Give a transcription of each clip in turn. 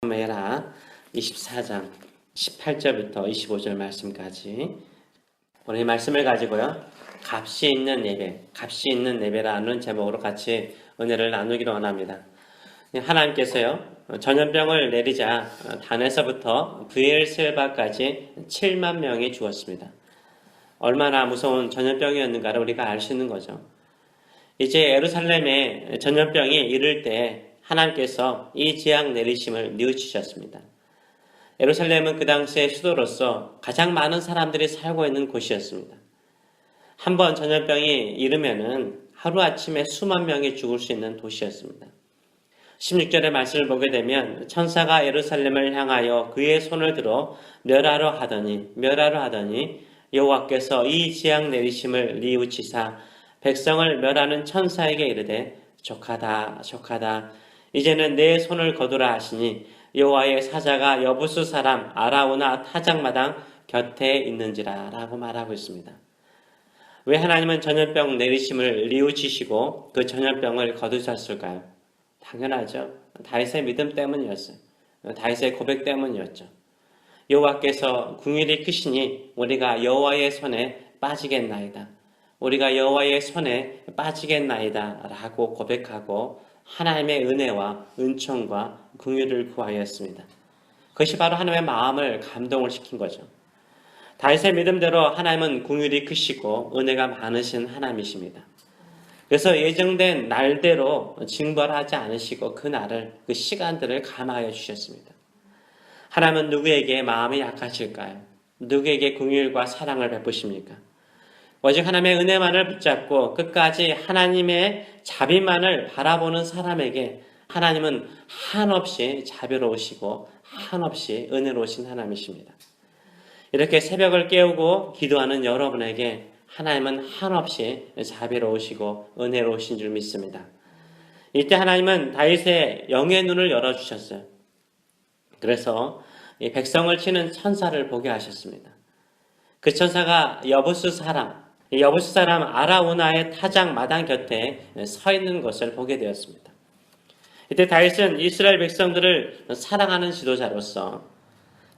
사무엘하 24장 18절부터 25절 말씀까지 오늘 이 말씀을 가지고요. 값이 있는 예배라는 제목으로 같이 은혜를 나누기를 원합니다. 하나님께서요. 전염병을 내리자 단에서부터 브엘세바까지 7만 명이 죽었습니다. 얼마나 무서운 전염병이었는가를 우리가 알 수 있는 거죠. 이제 예루살렘에 전염병이 이를 때 하나님께서 이 재앙 내리심을 뉘우치셨습니다. 예루살렘은 그 당시의 수도로서 가장 많은 사람들이 살고 있는 곳이었습니다. 한번 전염병이 이르면은 하루아침에 수만 명이 죽을 수 있는 도시였습니다. 16절의 말씀을 보게 되면 천사가 예루살렘을 향하여 그의 손을 들어 멸하려 하더니 여호와께서 이 재앙 내리심을 뉘우치사 백성을 멸하는 천사에게 이르되 족하다 이제는 내 손을 거두라 하시니 여호와의 사자가 여부수 사람 아라우나 타작마당 곁에 있는지라 라고 말하고 있습니다. 왜 하나님은 전염병 내리심을 뉘우치시고 그 전염병을 거두셨을까요? 당연하죠. 다윗의 믿음 때문이었어요. 다윗의 고백 때문이었죠. 여호와께서 긍휼이 크시니 우리가 여호와의 손에 빠지겠나이다. 라고 고백하고 하나님의 은혜와 은총과 긍휼을 구하였습니다. 그것이 바로 하나님의 마음을 감동을 시킨 거죠. 다윗의 믿음대로 하나님은 긍휼이 크시고 은혜가 많으신 하나님이십니다. 그래서 예정된 날대로 징벌하지 않으시고 그 시간들을 감화하여 주셨습니다. 하나님은 누구에게 마음이 약하실까요? 누구에게 긍휼과 사랑을 베푸십니까? 오직 하나님의 은혜만을 붙잡고 끝까지 하나님의 자비만을 바라보는 사람에게 하나님은 한없이 자비로우시고 한없이 은혜로우신 하나님이십니다. 이렇게 새벽을 깨우고 기도하는 여러분에게 하나님은 한없이 자비로우시고 은혜로우신 줄 믿습니다. 이때 하나님은 다윗의 영의 눈을 열어주셨어요. 그래서 이 백성을 치는 천사를 보게 하셨습니다. 그 천사가 여부수 사람 아라우나의 타작 마당 곁에 서 있는 것을 보게 되었습니다. 이때 다윗은 이스라엘 백성들을 사랑하는 지도자로서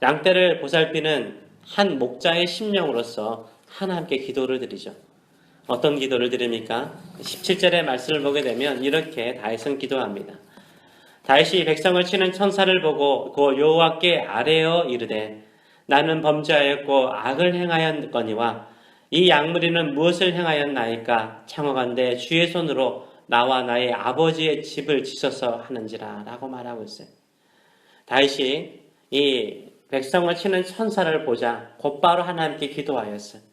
양떼를 보살피는 한 목자의 심령으로서 하나님께 기도를 드리죠. 어떤 기도를 드립니까? 17절의 말씀을 보게 되면 이렇게 다윗은 기도합니다. 다윗이 백성을 치는 천사를 보고 그 여호와께 아뢰어 이르되 나는 범죄하였고 악을 행하였거니와 이 양무리는 무엇을 행하였나이까 청하건대 주의 손으로 나와 나의 아버지의 집을 지소서 하는지라 라고 말하고 있어요. 다윗이 이 백성을 치는 천사를 보자 곧바로 하나님께 기도하였어요.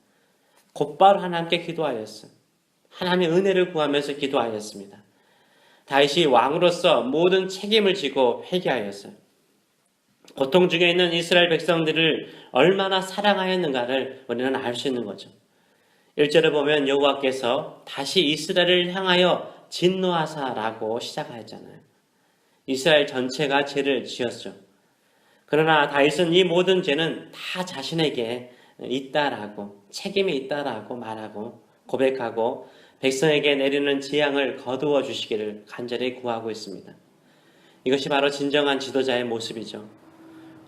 하나님의 은혜를 구하면서 기도하였습니다. 다윗이 왕으로서 모든 책임을 지고 회개하였어요. 고통 중에 있는 이스라엘 백성들을 얼마나 사랑하였는가를 우리는 알 수 있는 거죠. 1절에 보면 여호와께서 다시 이스라엘을 향하여 진노하사라고 시작하였잖아요. 이스라엘 전체가 죄를 지었죠. 그러나 다윗은 이 모든 죄는 다 자신에게 있다라고 책임이 있다라고 말하고 고백하고 백성에게 내리는 재앙을 거두어 주시기를 간절히 구하고 있습니다. 이것이 바로 진정한 지도자의 모습이죠.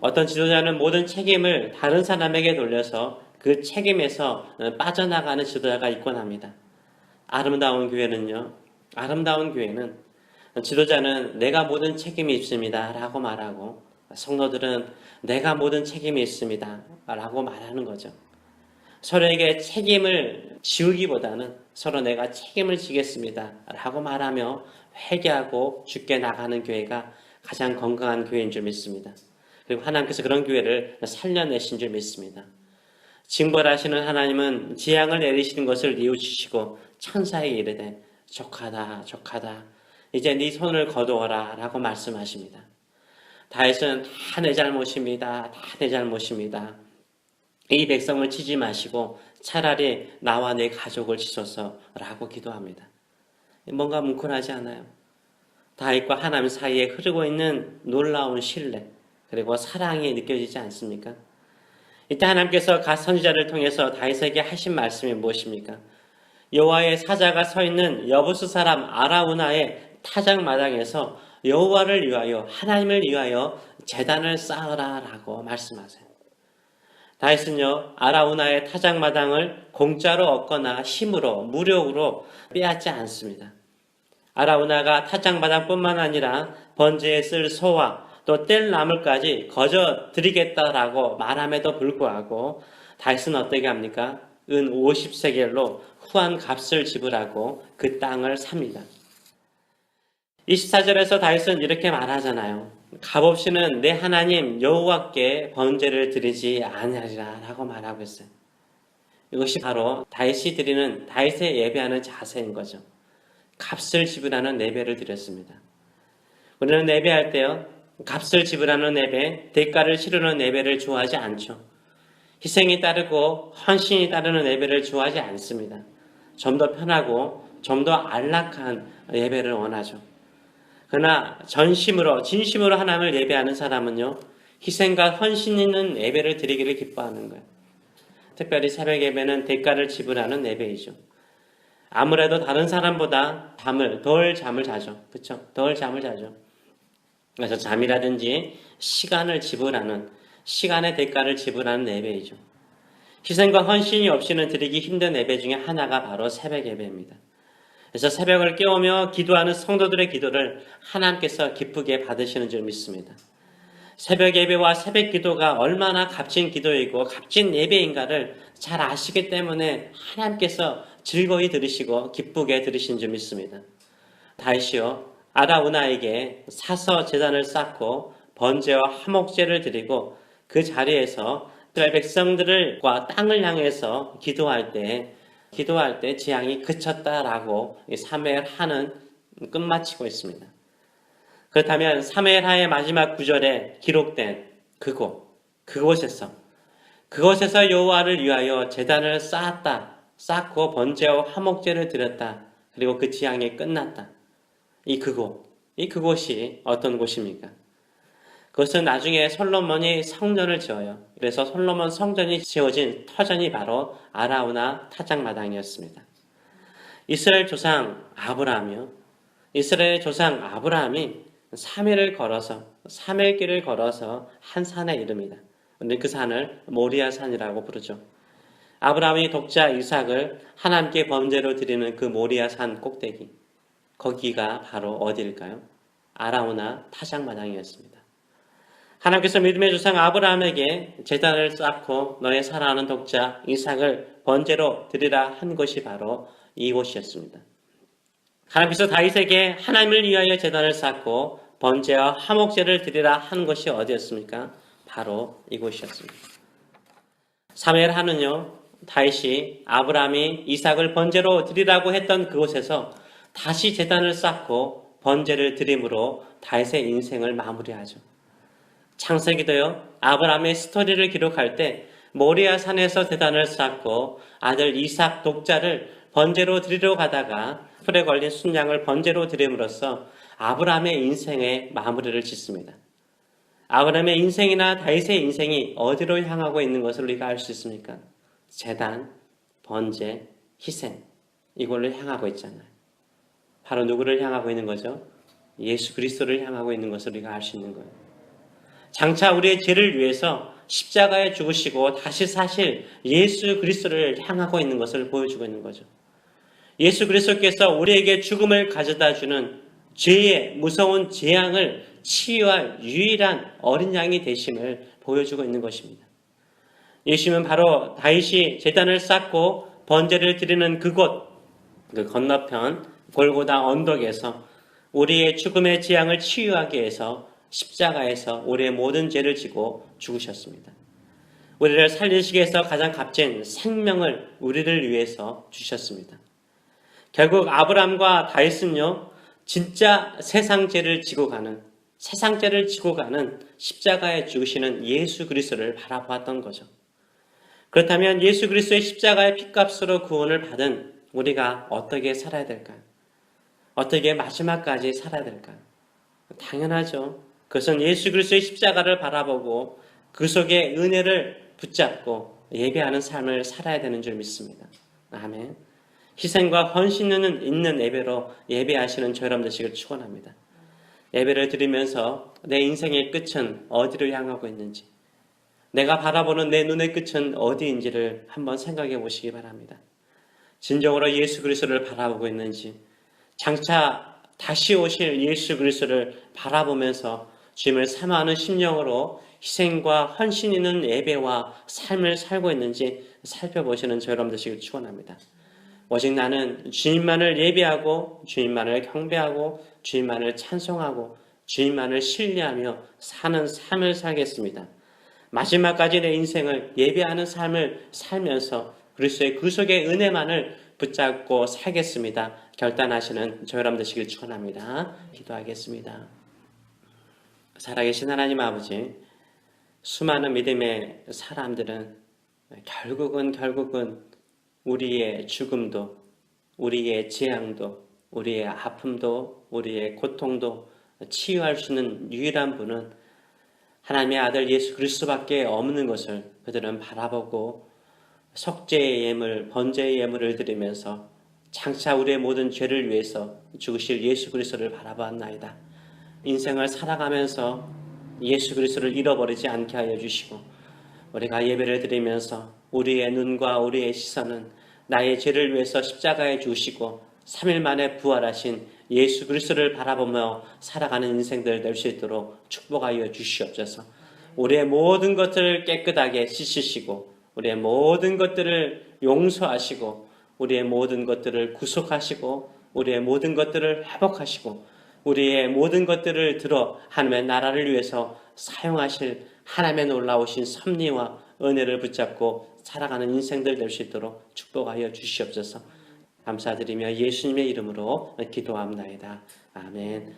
어떤 지도자는 모든 책임을 다른 사람에게 돌려서 그 책임에서 빠져나가는 지도자가 있곤 합니다. 아름다운 교회는 지도자는 내가 모든 책임이 있습니다 라고 말하고 성도들은 내가 모든 책임이 있습니다 라고 말하는 거죠. 서로에게 책임을 지우기보다는 서로 내가 책임을 지겠습니다 라고 말하며 회개하고 죽게 나가는 교회가 가장 건강한 교회인 줄 믿습니다. 그리고 하나님께서 그런 교회를 살려내신 줄 믿습니다. 징벌하시는 하나님은 재앙을 내리시는 것을 뉘우치시고 천사에게 이르되 족하다 이제 네 손을 거두어라 라고 말씀하십니다. 다윗은 다 내 잘못입니다. 이 백성을 치지 마시고 차라리 나와 내 가족을 치소서 라고 기도합니다. 뭔가 뭉클하지 않아요? 다윗과 하나님 사이에 흐르고 있는 놀라운 신뢰 그리고 사랑이 느껴지지 않습니까? 이때 하나님께서 갓 선지자를 통해서 다윗에게 하신 말씀이 무엇입니까? 여호와의 사자가 서 있는 여부수 사람 아라우나의 타작 마당에서 여호와를 위하여 하나님을 위하여 제단을 쌓으라라고 말씀하세요. 다윗은요 아라우나의 타작마당을 공짜로 얻거나 힘으로 무력으로 빼앗지 않습니다. 아라우나가 타작마당뿐만 아니라 번제에 쓸 소와 또 뗄 나물까지 거저 드리겠다라고 말함에도 불구하고 다윗은 어떻게 합니까? 은 50세겔로 후한 값을 지불하고 그 땅을 삽니다. 24절에서 다윗은 이렇게 말하잖아요. 값없이는 내 하나님 여호와께 번제를 드리지 아니하리라 라고 말하고 있어요. 이것이 바로 다윗이 드리는 다윗의 예배하는 자세인 거죠. 값을 지불하는 예배를 드렸습니다. 우리는 예배할 때요 값을 지불하는 예배, 대가를 치르는 예배를 좋아하지 않죠. 희생이 따르고 헌신이 따르는 예배를 좋아하지 않습니다. 좀 더 편하고 좀 더 안락한 예배를 원하죠. 그러나 전심으로 진심으로 하나님을 예배하는 사람은요 희생과 헌신 있는 예배를 드리기를 기뻐하는 거예요. 특별히 새벽 예배는 대가를 지불하는 예배이죠. 아무래도 다른 사람보다 덜 잠을 자죠. 그렇죠? 덜 잠을 자죠. 그래서 잠이라든지 시간을 지불하는 시간의 대가를 지불하는 예배이죠. 희생과 헌신이 없이는 드리기 힘든 예배 중에 하나가 바로 새벽 예배입니다. 그래서 새벽을 깨우며 기도하는 성도들의 기도를 하나님께서 기쁘게 받으시는 줄 믿습니다. 새벽 예배와 새벽 기도가 얼마나 값진 기도이고 값진 예배인가를 잘 아시기 때문에 하나님께서 즐거이 들으시고 기쁘게 들으신 줄 믿습니다. 다윗이요 아라우나에게 사서 제단을 쌓고 번제와 화목제를 드리고 그 자리에서 이스라엘 백성들과 땅을 향해서 기도할 때 재앙이 그쳤다라고 사무엘하는 끝마치고 있습니다. 그렇다면 사무엘하의 마지막 구절에 기록된 그곳에서 여호와를 위하여 제단을 쌓고 번제와 화목제를 드렸다. 그리고 그 재앙이 끝났다. 이 그곳이 어떤 곳입니까? 그것은 나중에 솔로몬이 성전을 지어요. 그래서 솔로몬 성전이 지어진 터전이 바로 아라우나 타작마당이었습니다. 이스라엘 조상 아브라함이 3일 길을 걸어서 한 산에 이릅니다. 근데 그 산을 모리아 산이라고 부르죠. 아브라함이 독자 이삭을 하나님께 번제로 드리는 그 모리아 산 꼭대기, 거기가 바로 어디일까요? 아라우나 타작마당이었습니다. 하나님께서 믿음의 조상 아브라함에게 제단을 쌓고 너의 사랑하는 독자 이삭을 번제로 드리라 한 것이 바로 이곳이었습니다. 하나님께서 다윗에게 하나님을 위하여 제단을 쌓고 번제와 화목제를 드리라 한 것이 어디였습니까? 바로 이곳이었습니다. 사무엘하는요 다윗이 아브라함이 이삭을 번제로 드리라고 했던 그곳에서 다시 제단을 쌓고 번제를 드림으로 다윗의 인생을 마무리하죠. 창세기도요 아브라함의 스토리를 기록할 때 모리아 산에서 제단을 쌓고 아들 이삭 독자를 번제로 드리러 가다가 풀에 걸린 순양을 번제로 드림으로써 아브라함의 인생의 마무리를 짓습니다. 아브라함의 인생이나 다윗의 인생이 어디로 향하고 있는 것을 우리가 알 수 있습니까? 제단, 번제, 희생 이걸로 향하고 있잖아요. 바로 누구를 향하고 있는 거죠? 예수 그리스도를 향하고 있는 것을 우리가 알 수 있는 거예요. 장차 우리의 죄를 위해서 십자가에 죽으시고 다시 사실 예수 그리스도를 향하고 있는 것을 보여주고 있는 거죠. 예수 그리스도께서 우리에게 죽음을 가져다 주는 죄의 무서운 재앙을 치유할 유일한 어린 양이 되심을 보여주고 있는 것입니다. 예수님은 바로 다윗이 제단을 쌓고 번제를 드리는 그곳, 그 건너편 골고다 언덕에서 우리의 죽음의 재앙을 치유하기 위해서 십자가에서 우리의 모든 죄를 지고 죽으셨습니다. 우리를 살리시기 위해서 가장 값진 생명을 우리를 위해서 주셨습니다. 결국 아브라함과 다윗은요 진짜 세상 죄를 지고 가는 십자가에 죽으시는 예수 그리스도를 바라보았던 거죠. 그렇다면 예수 그리스도의 십자가의 핏값으로 구원을 받은 우리가 어떻게 살아야 될까요? 어떻게 마지막까지 살아야 될까요? 당연하죠. 그것은 예수 그리스도의 십자가를 바라보고 그 속에 은혜를 붙잡고 예배하는 삶을 살아야 되는 줄 믿습니다. 아멘. 희생과 헌신은 있는 예배로 예배하시는 저 여러분 되시길 축원합니다. 예배를 드리면서 내 인생의 끝은 어디를 향하고 있는지, 내가 바라보는 내 눈의 끝은 어디인지를 한번 생각해 보시기 바랍니다. 진정으로 예수 그리스도를 바라보고 있는지, 장차 다시 오실 예수 그리스도를 바라보면서 주님을 사모하는 심령으로 희생과 헌신 있는 예배와 삶을 살고 있는지 살펴보시는 저 여러분 되시길 축원합니다. 오직 나는 주님만을 예배하고 주님만을 경배하고 주님만을 찬송하고 주님만을 신뢰하며 사는 삶을 살겠습니다. 마지막까지 내 인생을 예배하는 삶을 살면서 그리스도의 구속의 은혜만을 붙잡고 살겠습니다. 결단하시는 저 여러분 되시길 축원합니다. 기도하겠습니다. 살아계신 하나님 아버지, 수많은 믿음의 사람들은 결국은 우리의 죽음도, 우리의 재앙도, 우리의 아픔도, 우리의 고통도 치유할 수 있는 유일한 분은 하나님의 아들 예수 그리스도밖에 없는 것을 그들은 바라보고 속죄의 예물, 번제의 예물을 드리면서 장차 우리의 모든 죄를 위해서 죽으실 예수 그리스도를 바라보았나이다. 인생을 살아가면서 예수 그리스도를 잃어버리지 않게 하여 주시고, 우리가 예배를 드리면서 우리의 눈과 우리의 시선은 나의 죄를 위해서 십자가에 죽으시고 3일 만에 부활하신 예수 그리스도를 바라보며 살아가는 인생들 될 수 있도록 축복하여 주시옵소서. 우리의 모든 것들을 깨끗하게 씻으시고 우리의 모든 것들을 용서하시고 우리의 모든 것들을 구속하시고 우리의 모든 것들을 회복하시고 우리의 모든 것들을 들어 하나님의 나라를 위해서 사용하실 하나님의 놀라우신 섭리와 은혜를 붙잡고 살아가는 인생들 될 수 있도록 축복하여 주시옵소서. 감사드리며 예수님의 이름으로 기도합나이다. 아멘.